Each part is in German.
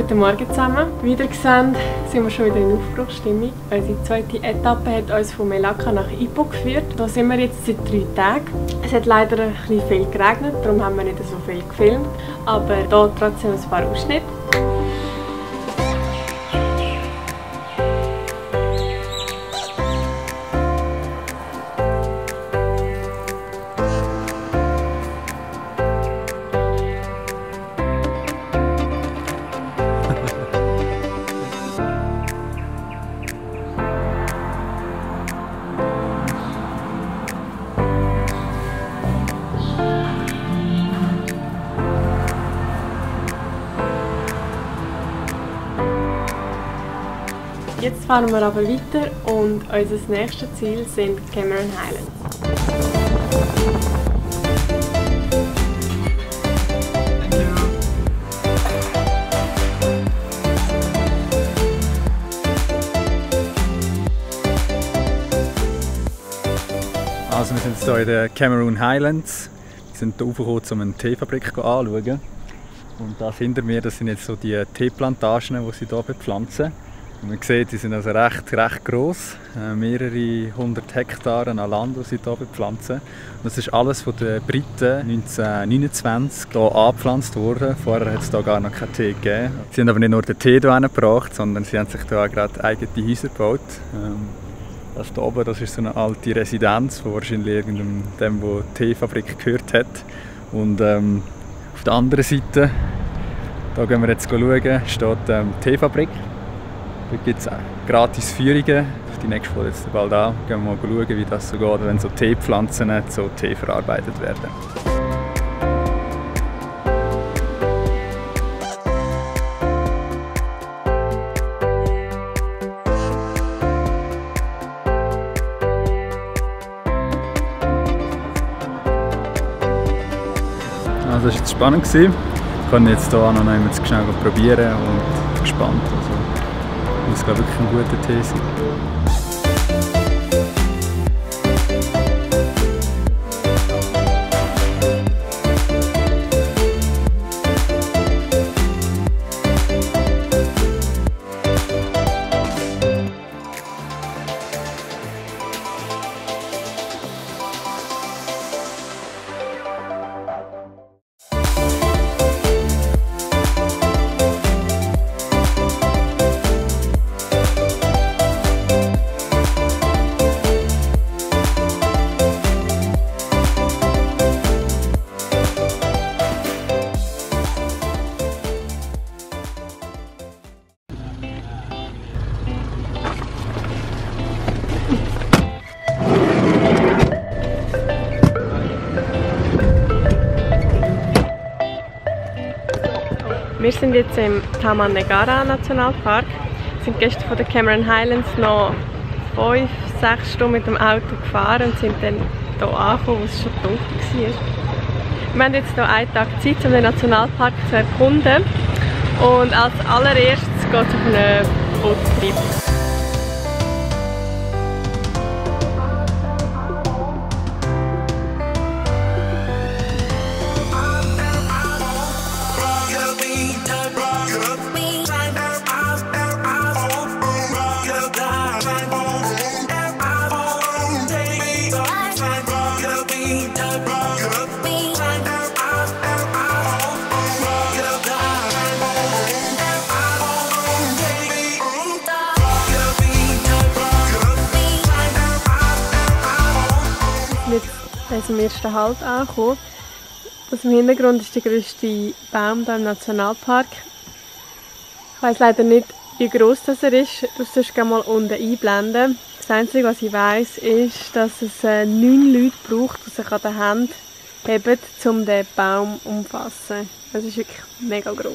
Guten Morgen zusammen. Wie ihr seht, sind wir schon wieder in Aufbruchsstimmung. Unsere zweite Etappe hat uns von Melaka nach Ipoh geführt. Da sind wir jetzt seit 3 Tagen. Es hat leider ein bisschen viel geregnet, darum haben wir nicht so viel gefilmt. Aber hier trotzdem ein paar Ausschnitte. Jetzt fahren wir aber weiter und unser nächstes Ziel sind Cameron Highlands. Also wir sind jetzt hier in den Cameron Highlands. Wir sind hier raufgekommen, um eine Teefabrik anzuschauen. Und da finden wir, das sind jetzt so die Teeplantagen, die sie hier bepflanzen. Und man sieht, die sind also recht gross. Mehrere 100 Hektar an Land, die sie hier bepflanzen. Und das ist alles von den Briten 1929 hier angepflanzt worden. Vorher hat es hier gar noch keinen Tee gegeben. Sie haben aber nicht nur den Tee hierher gebracht, sondern sie haben sich hier gerade eigene Häuser gebaut. Das hier oben, das ist so eine alte Residenz, die wahrscheinlich irgendeinem, wo die Teefabrik gehört hat. Und auf der anderen Seite, da gehen wir jetzt schauen, steht die Teefabrik. Dort gibt es gratis Führungen. Die nächste Folge jetzt bald an. Gehen wir mal schauen, wie das so geht, wenn so Teepflanzen zu Tee verarbeitet werden. Also das war jetzt spannend. Ich kann jetzt hier noch einmal schnell probieren und bin gespannt. Es muss wirklich ein guter Tee sein. Wir sind jetzt im Taman Negara Nationalpark. Wir sind gestern von den Cameron Highlands noch 5-6 Stunden mit dem Auto gefahren und sind dann hier angekommen, wo es schon dunkel war. Wir haben jetzt hier einen Tag Zeit, um den Nationalpark zu erkunden. Und als allererstes geht es auf einen Bootstrip. Wir sind am ersten Halt angekommen. Das im Hintergrund ist der grösste Baum hier im Nationalpark. Ich weiss leider nicht, wie gross das er ist. Sonst kann mal unten einblenden. Das Einzige, was ich weiss, ist, dass es 9 Leute braucht, die sich an der Hand heben, um den Baum zu umfassen. Das ist wirklich mega gross.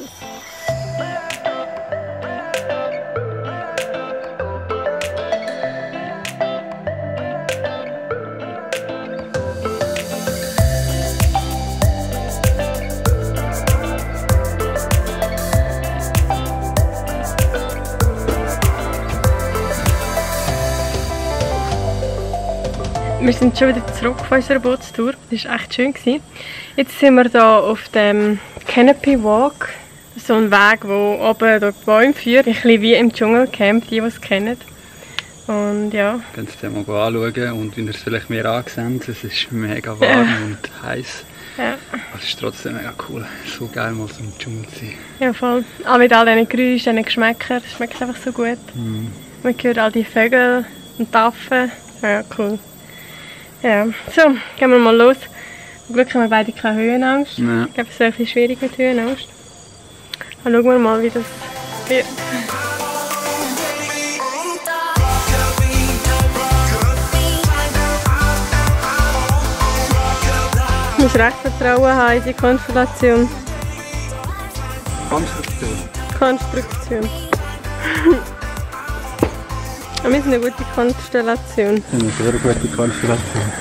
Wir sind schon wieder zurück von unserer Bootstour. Das war echt schön. Jetzt sind wir hier auf dem Canopy Walk. So ein Weg, der oben durch die Bäume führt. Ein bisschen wie im Dschungelcamp, die es kennen. Und ja. Können Sie den mal anschauen und wie ihr es vielleicht mehr angesehen, es ist mega warm und heiß. Ja. Aber es ist trotzdem mega cool. So geil, mal so im Dschungel zu sein. Ja, voll. Auch mit all diesen Geräuschen, diesen Geschmäckern. Es schmeckt einfach so gut. Man hört all die Vögel und die Affen. Ja, cool. Ja, so, gehen wir mal los. Zum Glück haben wir beide keine Höhenangst. Ja. Ich glaube, es wäre ein bisschen schwierig mit Höhenangst. Dann schauen wir mal, wie das wird. Ich muss recht Vertrauen haben in die Konstellation. Konstruktion. Wir sind eine gute Konstellation. Eine sehr gute Konstellation.